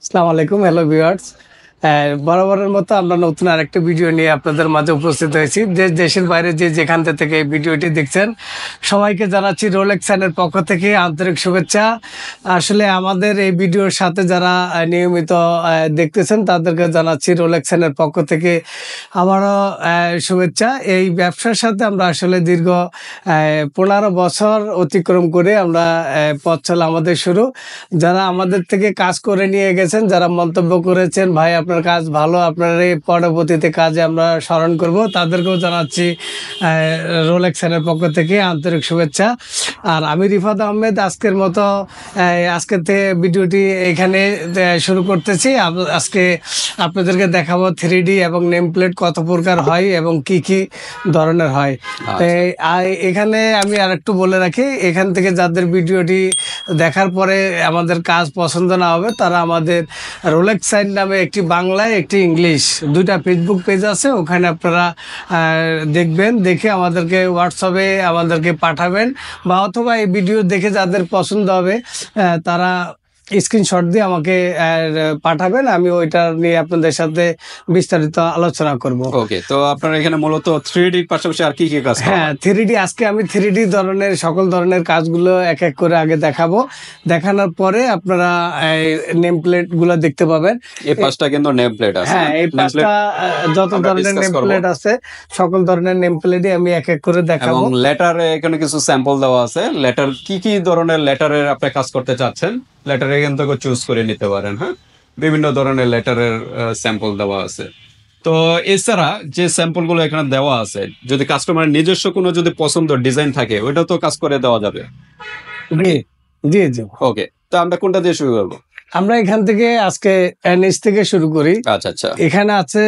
আসসালামু আলাইকুম, hello viewers. বরাবরের মতো আমরা নতুন আরেকটা ভিডিও নিয়ে আপনাদের মাঝে উপস্থিত হয়েছি। দেশের বাইরে যেখান থেকে এই ভিডিওটি দেখছেন, সবাইকে জানাচ্ছি রোলেক্স এর পক্ষ থেকে আন্তরিক শুভেচ্ছা। আসলে আমাদের এই ভিডিওর সাথে যারা নিয়মিত দেখতেছেন তাদেরকে জানাচ্ছি রোলেক্স এর পক্ষ থেকে আমারও শুভেচ্ছা। এই ব্যবসার সাথে আমরা আসলে দীর্ঘ 15 বছর অতিক্রম করে আমরা পথ চলা আমাদের শুরু। যারা আমাদের থেকে কাজ করে নিয়ে গেছেন, যারা মন্তব্য করেছেন ভাই আপনার কাজ ভালো, আপনার এই পরবর্তীতে কাজে আমরা স্মরণ করব, তাদেরকেও জানাচ্ছি রোলেক্স এর পক্ষ থেকে আন্তরিক শুভেচ্ছা। আর আমি রিফাত আহমেদ আজকের মতো আজকের থেকে ভিডিওটি এখানে শুরু করতেছি। আজকে আপনাদেরকে দেখাবো 3D এবং নেম প্লেট কত প্রকার হয় এবং কি কি ধরনের হয়। এখানে আমি আরেকটু বলে রাখি, এখান থেকে যাদের ভিডিওটি দেখার পরে আমাদের কাজ পছন্দ না হবে তারা আমাদের রোলেক্স সাইন নামে একটি বাংলায় একটি ইংলিশ দুইটা ফেসবুক পেজ আছে, ওখানে আপনারা দেখবেন, দেখে আমাদেরকে হোয়াটসঅ্যাপে আমাদেরকে পাঠাবেন, বা অথবা এই ভিডিও দেখে যাদের পছন্দ হবে তারা স্ক্রিনশট দিয়ে আমাকে পাঠাবেন, আমি ওইটা নিয়ে আপনাদের সাথে বিস্তারিত আলোচনা করব। ওকে, তো আপনারা এখানে মূলত 3D এর পাশাপাশি আর কি কি কাজ করেন? হ্যাঁ, 3D আজকে আমি 3D ধরনের সকল ধরনের কাজগুলো এক এক করে আগে দেখাবো। দেখানোর পরে আপনারা নেম প্লেট গুলো দেখতে পাবেন। এই পাঁচটা কিন্তু নেম প্লেট আছে। হ্যাঁ, এই পাঁচটা যত ধরনের নেম প্লেট আছে সকল ধরনের নেম প্লেটই আমি এক এক করে দেখাবো। এবং লেটারে এখানে কিছু স্যাম্পল দেওয়া আছে। লেটার কি কি ধরনের লেটারের আপনি কাজ করতে চাচ্ছেন, লেটার এখান থেকে চুজ করে নিতে পারেন। হ্যাঁ, বিভিন্ন ধরনের লেটারের স্যাম্পল দেওয়া আছে। তো এছাড়া যে স্যাম্পল গুলো এখানে দেওয়া আছে, যদি কাস্টমারের নিজস্ব কোনো যদি পছন্দ ডিজাইন থাকে ওইটা তো কাজ করে দেওয়া যাবে। জি জি জি। ওকে, তো আমরা কোনটা দিয়ে শুরু করবো? আমরা এখান থেকে আজকে নিচ থেকে শুরু করি। আচ্ছা আচ্ছা। এখানে আছে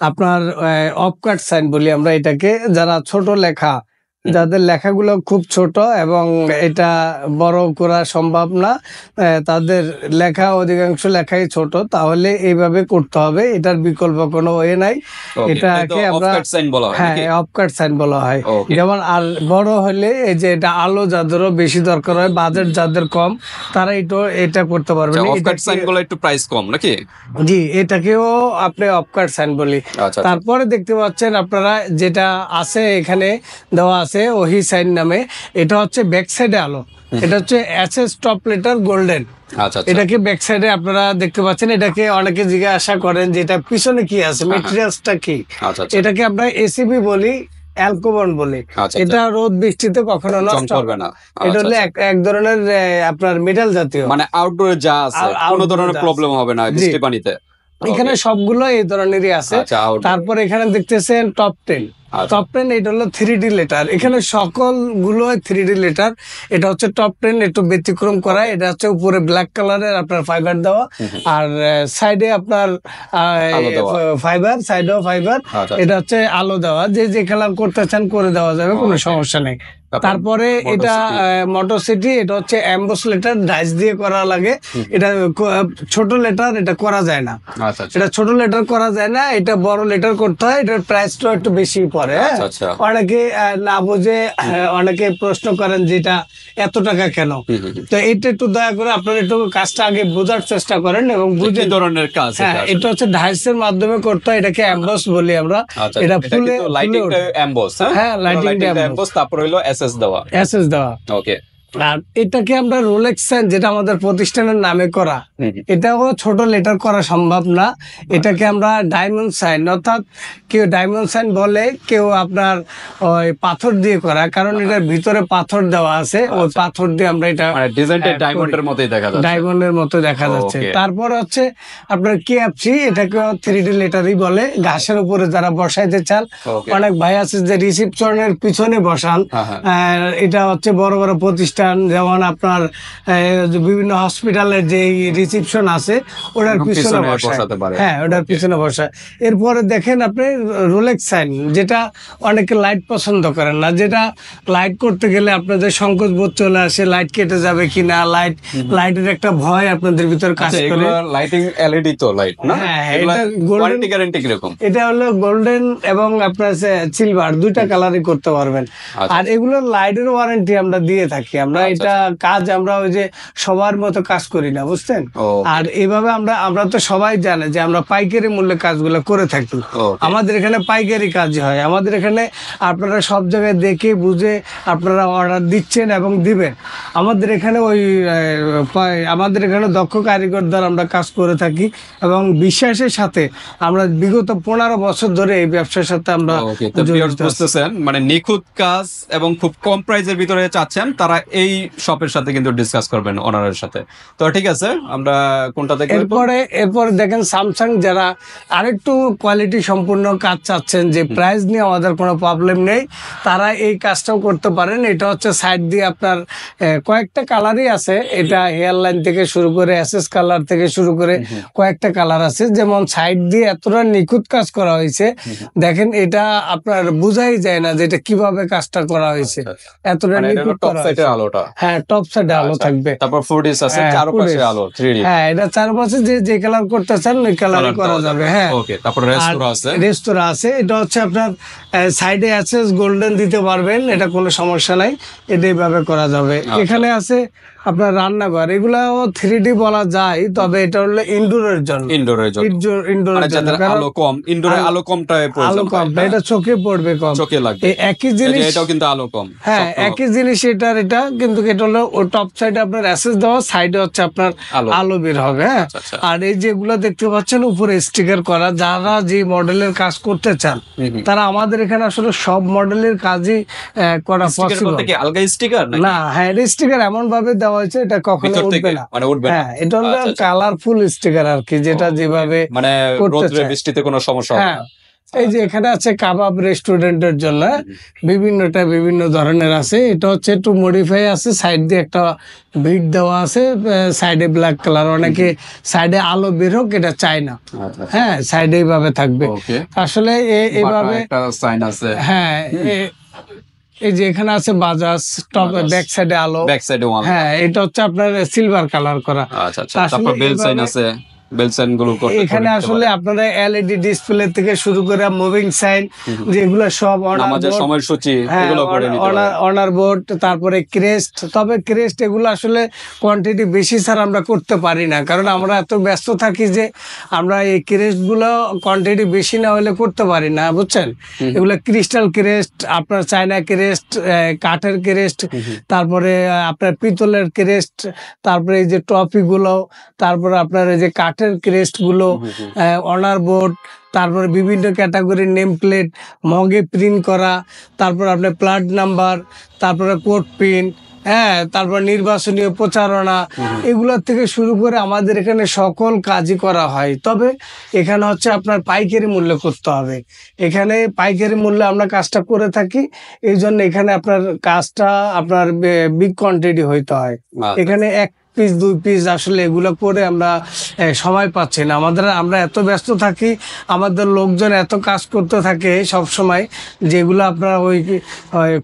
আপনার অফকাট সাইন বলি আমরা এটাকে, যারা ছোট লেখা, যাদের লেখাগুলো খুব ছোট এবং এটা বড় করা সম্ভব না, তাদের লেখা অধিকাংশ লেখাই ছোট, তাহলে এইভাবে করতে হবে, এটার বিকল্প কোনো ওয়ে নাই। এটাকে আমরা হ্যাঁ অফকাট সাইন বলা হয়। যেমন আর বড় হলে এই যে এটা আলো যাদেরও বেশি দরকার হয়, বাজেট যাদের কম, তারা এটা করতে পারবে। অফকাট সাইন গুলো একটু প্রাইস কম নাকি? জি, এটাকেও আপনি অফকাট সাইন বলি। তারপরে দেখতে পাচ্ছেন আপনারা যেটা আছে এখানে দেওয়া আছে ওহি সাইন নামে, এটা হচ্ছে ব্যাক সাইডে আলো, এটা হচ্ছে এসএস টপ লেটার গোল্ডেন। এটাকে ব্যাক সাইডে আপনারা দেখতে পাচ্ছেন। এটাকে অনেকে জিজ্ঞাসা করেন যে এটা পিছনে কি আছে, মেটেরিয়ালসটা কি। এটাকে আমরা এসিবি বলি, অ্যালকোবন বলি। এটা রোদ বৃষ্টিতে কখনো নষ্ট হবে না। এটা হলো এক ধরনের আপনার মেটাল জাতীয়, মানে আউটডোরে যা আছে কোনো ধরনের প্রবলেম হবে না বৃষ্টি পানিতে। এখানে সবগুলো এই ধরনেরই আছে। তারপর এখানে দেখতেছেন টপ 10। টপ 10 এটা হলো 3D লেটার, এখানে সকলগুলো 3D লেটার। এটা হচ্ছে টপ 10, একটু ব্যতিক্রম করা। এটা হচ্ছে উপরে ব্ল্যাক কালারের আপনার ফাইবার দেওয়া, আর সাইডে আপনার ফাইবার, সাইডেও ফাইবার। এটা হচ্ছে আলো দেওয়া, যে কালার করতে চান করে দেওয়া যাবে, কোনো সমস্যা নেই। তারপরে এটা মোটর সিটি, এটা হচ্ছে এমবস লেটার, ডাইস দিয়ে করা লাগে। এটা ছোট লেটার, এটা করা যায় না। এটা ছোট লেটার করা যায় না, এটা বড় লেটার করতে হয়। এটার প্রাইসটা একটু বেশি পড়ে। অনেকে না বুঝে অনেকে প্রশ্ন করেন যে এটা এত টাকা কেন। তো এটা একটু দয়া করে আপনারা একটু কাজটা আগে বোঝার চেষ্টা করেন এবং বুঝে ধরনের কাজ। হ্যাঁ, এটা হচ্ছে ডাইসের মাধ্যমে করতে হয়, এটাকে এমবস বলি আমরা। এটা ফুলে লাইটিং এমবস। হ্যাঁ, লাইটিং এমবস, তারপর হলো এসএস দেওয়া। ওকে, আর এটাকে আমরা রোলেক্স সাইন, যেটা আমাদের প্রতিষ্ঠানের নামে করা, এটাও ছোট লেটার করা সম্ভব না। এটাকে আমরা ডায়মন্ড সাইন, অর্থাৎ কেউ ডায়মন্ড সাইন বলে, কেউ আপনার ওই পাথর দিয়ে করা, কারণ এটার ভিতরে পাথর দেওয়া আছে। ওই পাথর দিয়ে আমরা এটা ডিজাইনটা ডায়মন্ডের মতোই দেখা যাচ্ছে, ডায়মন্ডের মতো দেখা যাচ্ছে। তারপর হচ্ছে আপনার কেএফসি, এটাকে 3D লেটারই বলে। ঘাসের উপরে যারা বসাইতে চান, অনেক ভাই আছে যে রিসিপশনের পিছনে বসান। এটা হচ্ছে বড় বড় প্রতিষ্ঠান, যেমন আপনার বিভিন্ন হসপিটালের যে রিসিপশন আছে ওটার পিছনে বসায়। হ্যাঁ, ওটার পিছনে বসায়। এরপরে দেখেন আপনি রোলেক্স সাইন, যেটা অনেকে লাইট পছন্দ করেন না, যেটা লাইট করতে গেলে আপনাদের সংকোচ বোধ চলে আসে, লাইট কেটে যাবে কিনা, লাইটের একটা ভয় আপনাদের ভিতর কাজ করে। লাইটিং এলইডি তো লাইট না? হ্যাঁ, এটা গোল্ডেন গ্যারান্টি কিরকম? এটা হলো গোল্ডেন এবং আপনার সিলভার, দুইটা কালারই করতে পারবেন। আর এগুলোর লাইটের ওয়ারেন্টি আমরা দিয়ে থাকি। আমরা আচ্ছা, এটা কাজ আমরা ওই যে সবার মতো কাজ করি না, বুঝছেন? Okay. আর এইভাবে আমরা তো সবাই জানে যে আমরা পাইকারি মূল্যে কাজগুলো করে থাকি। Okay. আমাদের এখানে পাইকারি কাজ হয়, আমাদের এখানে আপনারা সব জায়গায় দেখে বুঝে আপনারা অর্ডার দিচ্ছেন এবং দিবেন। আমাদের এখানে আমাদের এখানে দক্ষ কারিগর দ্বারা আমরা কাজ করে থাকি এবং বিশ্বাসের সাথে আমরা বিগত 15 বছর ধরে এই ব্যবসার সাথে আমরা ওকে, তো ভিউয়ার্স বুঝতেছেন মানে নিখুঁত কাজ এবং খুব কম প্রাইসের ভিতরে চাচ্ছেন, তারা এই শপের সাথে কিন্তু ডিসকাস করবেন ওনারের সাথে। তো ঠিক আছে, আমরা কোনটা দেখব? এরপরে দেখেন স্যামসাং যারা আরেকটু কোয়ালিটি সম্পূর্ণ কাজ চাচ্ছেন, যে প্রাইস নিয়ে আমাদের কোনো প্রবলেম নেই, তারা এই কাজটাও করতে পারেন। এটা হচ্ছে সাইড দিয়ে আপনার কয়েকটা কালারই আছে, এটা হেয়ার লাইন থেকে শুরু করে এসএস কালার থেকে শুরু করে কয়েকটা কালার আছে। যেমন সাইড দিয়ে এতটা নিখুঁত কাজ করা হয়েছে, দেখেন এটা আপনার বোঝাই যায় না যে এটা কিভাবে কাজটা করা হয়েছে, এতটা মানে এটা নিখুঁত টপ করা সাইডের হয়েছে। আলোটা। হ্যাঁ, টপ সাইডে আলো আচ্ছা, থাকবে। তারপর ফুডিস আছে, হ্যাঁ, চারপাশে ফুডিস। আলো 3D হ্যাঁ, এটা চারপাশে যে কালার করতে চান ওই কালারই করা যাবে। হ্যাঁ, ওকে, তারপর রেস্তোরাঁ আছে। রেস্তোরাঁ আছে, এটা হচ্ছে আপনার সাইডে আছে গোল্ডেন দিতে পারবেন, এটা কোনো সমস্যা নাই, এটা এইভাবে করা যাবে। এখানে আছে আপনার রান্নাঘর, এগুলাও 3D বলা যায়, তবে এটা হলো ইনডোরের জন্য। ইনডোরের জন্য, ইনডোরের মানে জন্য, যাদের কারণ আলো কম, ইনডোরে আলো কমটাই আলো প্রয়োজন কম, হয়। এটা চোখে পড়বে কম, চোখে লাগবে। এই একই এই যে জিনিস। এটাও কিন্তু আলো কম। হ্যাঁ, সব তো একই জিনিস এটার এটা, কিন্তু এটা হলো ও টপ সাইডে আপনার অ্যাসেস দেওয়া, সাইডে হচ্ছে আপনার আলো। আলো বের হবে। হ্যাঁ, আচ্ছা, আচ্ছা। আর এই যেগুলো দেখতে পাচ্ছেন উপরে স্টিকার করা, যারা যে মডেলের কাজ করতে চান তারা আমাদের এখানে আসলে সব মডেলের কাজই করা স্টিকার পসিবল বলতে কি আলগা স্টিকার নাকি? না। হ্যাঁ, স্টিকার এমন ভাবে দেওয়া হয়েছে এটা কখনো ভিতর উঠবে থেকে না। মানে উঠবে না। হ্যাঁ, এটা হলো আচ্ছা, আচ্ছা। কালারফুল স্টিকার আর কি, যেটা যেভাবে মানে করতে রোদ্রে চায়। বৃষ্টিতে কোনো সমস্যা হবে হ্যাঁ, না। এই যে এখানে আছে কাবাব রেস্টুরেন্টের জন্য, বিভিন্ন ধরনের আছে। এটা হচ্ছে একটু মডিফাই আছে, সাইড দিয়ে একটা বিট দেওয়া আছে, সাইডে ব্ল্যাক কালার। অনেকে সাইডে আলো বের হোক এটা চায় না। আচ্ছা, হ্যাঁ, সাইডে এইভাবে থাকবে। ওকে। আসলে এইভাবে একটা সাইন আছে। হ্যাঁ, এই যে এখানে আছে বাজাজ, টপ ব্যাক সাইডে আলো। ব্যাক সাইডে ওয়ান। হ্যাঁ, এটা হচ্ছে আপনার সিলভার কালার করা। আচ্ছা, আচ্ছা। তারপর বেল সাইন আছে, বেল সাইন গুলো করতে এখানে আসলে আপনারা এলইডি ডিসপ্লে থেকে শুরু করে মুভিং সাইন, যেগুলো সব নামাজের সময়সূচি হ্যাঁ, এগুলো করে নিতে পারেন। অনার বোর্ড, তারপরে ক্রেস্ট। তবে ক্রেস্ট এগুলো আসলে কোয়ান্টিটি বেশি ছাড়া আমরা করতে পারি না, কারণ আমরা এত ব্যস্ত থাকি যে আমরা এই ক্রেস্ট গুলো কোয়ান্টিটি বেশি না হলে করতে পারি না, বুঝছেন? এগুলো ক্রিস্টাল ক্রেস্ট, আপনার চায়না ক্রেস্ট, কাঠের ক্রেস্ট, তারপরে আপনার পিতলের ক্রেস্ট, তারপরে এই যে ট্রফি গুলো, তারপরে আপনার এই যে কাঠের ক্রেস্ট গুলো, অনার বোর্ড, তারপরে বিভিন্ন ক্যাটাগরির নেম প্লেট, মগে প্রিন্ট করা, তারপর আপনার প্লাট নাম্বার, তারপরে কোড পিন, হ্যাঁ, তারপর নির্বাচনীয় প্রচারণা, এগুলোর থেকে শুরু করে আমাদের এখানে সকল কাজই করা হয়। তবে এখানে হচ্ছে আপনার পাইকারি মূল্যে করতে হবে। এখানে পাইকারি মূল্যে আমরা কাজটা করে থাকি, এই জন্য এখানে আপনার কাজটা আপনার বিগ কোয়ান্টিটি হইতে হয়। এখানে 1 পিস 2 পিস আসলে এগুলো করে আমরা সময় পাচ্ছি না। আমরা এত ব্যস্ত থাকি, আমাদের লোকজন এত কাজ করতে থাকে সব সময়, যেগুলো আপনারা ওই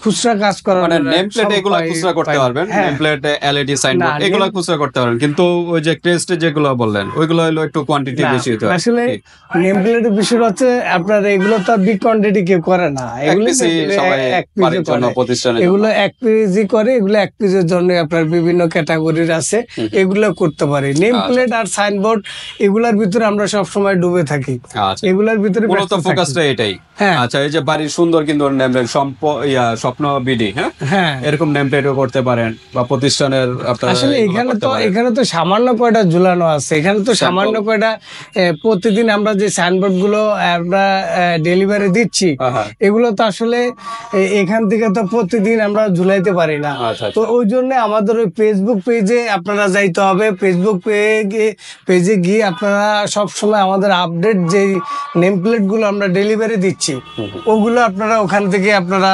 খুচরা কাজ করার মানে নেম প্লেট এগুলো খুচরা করতে পারবেন, নেম প্লেট, এলইডি সাইনবোর্ড এগুলো খুচরা করতে পারবেন, কিন্তু ওই যে ক্রেস্ট যেগুলো বললেন ওইগুলো হলো একটু কোয়ান্টিটি বেশি হতে হয়। আসলে নেম প্লেটের বিষয় হচ্ছে আপনার এগুলো তো বিগ কোয়ান্টিটি কেউ করে না, এগুলো এগুলো 1 পিসই করে, এগুলো 1 পিসের জন্য আপনার বিভিন্ন ক্যাটাগরির আছে, এগুলো করতে পারি। নেম প্লেট আর সাইনবোর্ড এগুলার ভিতরে আমরা সব সময় ডুবে থাকি, এগুলার ভিতরে মূলত ফোকাসটা এটাই। আচ্ছা, এই যে বাড়ির সুন্দর কিন্তু নেম প্লেট, স্বপ্ন বিডি, হ্যাঁ, এরকম নেম প্লেটও করতে পারেন, বা প্রতিষ্ঠানের আসলে এখানে তো সামান্য কয়টা ঝুলানো আছে, এখানে তো সামান্য কয়টা প্রতিদিন আমরা যে সাইনবোর্ড গুলো আমরা ডেলিভারি দিচ্ছি, এগুলো তো আসলে এখান থেকে তো প্রতিদিন আমরা ঝুলাইতে পারি না। তো ওই জন্য আমাদের ওই ফেসবুক পেজে আপনারা যাইতে হবে, ফেসবুক পেজে গিয়ে আপনারা সব সময় আমাদের আপডেট যে নেম প্লেট গুলো আমরা ডেলিভারি দিচ্ছি ওগুলো আপনারা ওখান থেকে আপনারা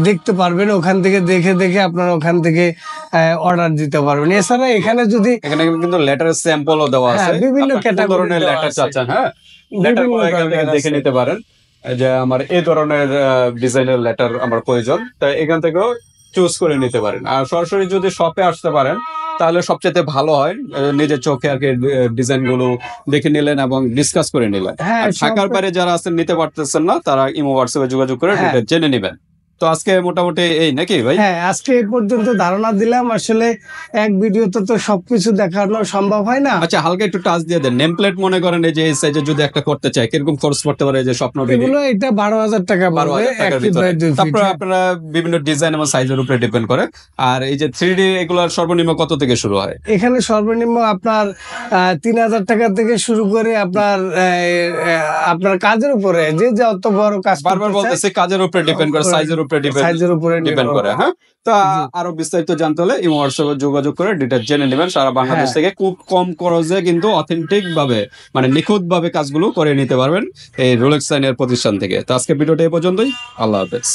দেখতে পারবেন, ওখান থেকে দেখে আপনারা ওখান থেকে অর্ডার দিতে পারবেন। এছাড়া এখানে কিন্তু লেটার স্যাম্পলও দেওয়া আছে, বিভিন্ন ধরনের লেটার চাচ্ছেন, হ্যাঁ, লেটার দেখে নিতে পারেন যে আমার এই ধরনের ডিজাইনের লেটার আমার প্রয়োজন, তাই এখান থেকেও চুজ করে নিতে পারেন। আর সরাসরি যদি শপে আসতে পারেন তাহলে সবচেয়ে ভালো হয়, নিজের চোখে আর কি ডিজাইন গুলো দেখে নিলেন এবং ডিসকাস করে নিলেন। ঢাকার বাইরে যারা আছেন নিতে পারতেছেন না, তারা ইমো হোয়াটসঅ্যাপে যোগাযোগ করে জেনে নেবেন। তো আজকে মোটামুটি এই নাকি ভাই? হ্যাঁ, আজকে এই পর্যন্ত ধারণা দিলাম। আসলে এক ভিডিওতে তো সবকিছু দেখানো সম্ভব হয় না। আচ্ছা, হালকা একটু টাচ দিয়ে দেন। নেম প্লেট মনে করেন এই যে এই সাইজে যদি একটা করতে চাই, কিরকম খরচ পড়তে পারে? এই যে স্বপ্ন ভিডিও এগুলো এটা 12,000 টাকা পড়বে, 12,000 এক টাকার ফিট ভিতরে। By 2 feet. তারপর আপনারা বিভিন্ন ডিজাইন এবং সাইজের উপরে ডিপেন্ড করে। আর এই যে 3D এগুলোর সর্বনিম্ন কত থেকে শুরু হয়? এখানে সর্বনিম্ন আপনার 3,000 টাকা থেকে শুরু করে আপনার কাজের উপরে যে যত বড় কাজ বারবার করতে চায়, বলতেছি কাজের উপরে ডিপেন্ড করে, সাইজের উপরে সাইজের উপরে ডিপেন্ড করে। হ্যাঁ, তো আরো বিস্তারিত জানতে হলে এই হোয়াটসঅ্যাপে যোগাযোগ করে ডিটেইলস জেনে নেবেন। সারা বাংলাদেশ থেকে খুব কম খরচে কিন্তু অথেন্টিক ভাবে, মানে নিখুঁত ভাবে কাজগুলো করে নিতে পারবেন এই রোলেক্স সাইনের প্রতিষ্ঠান থেকে। তো আজকে ভিডিওটা এই পর্যন্তই। আল্লাহ হাফেজ।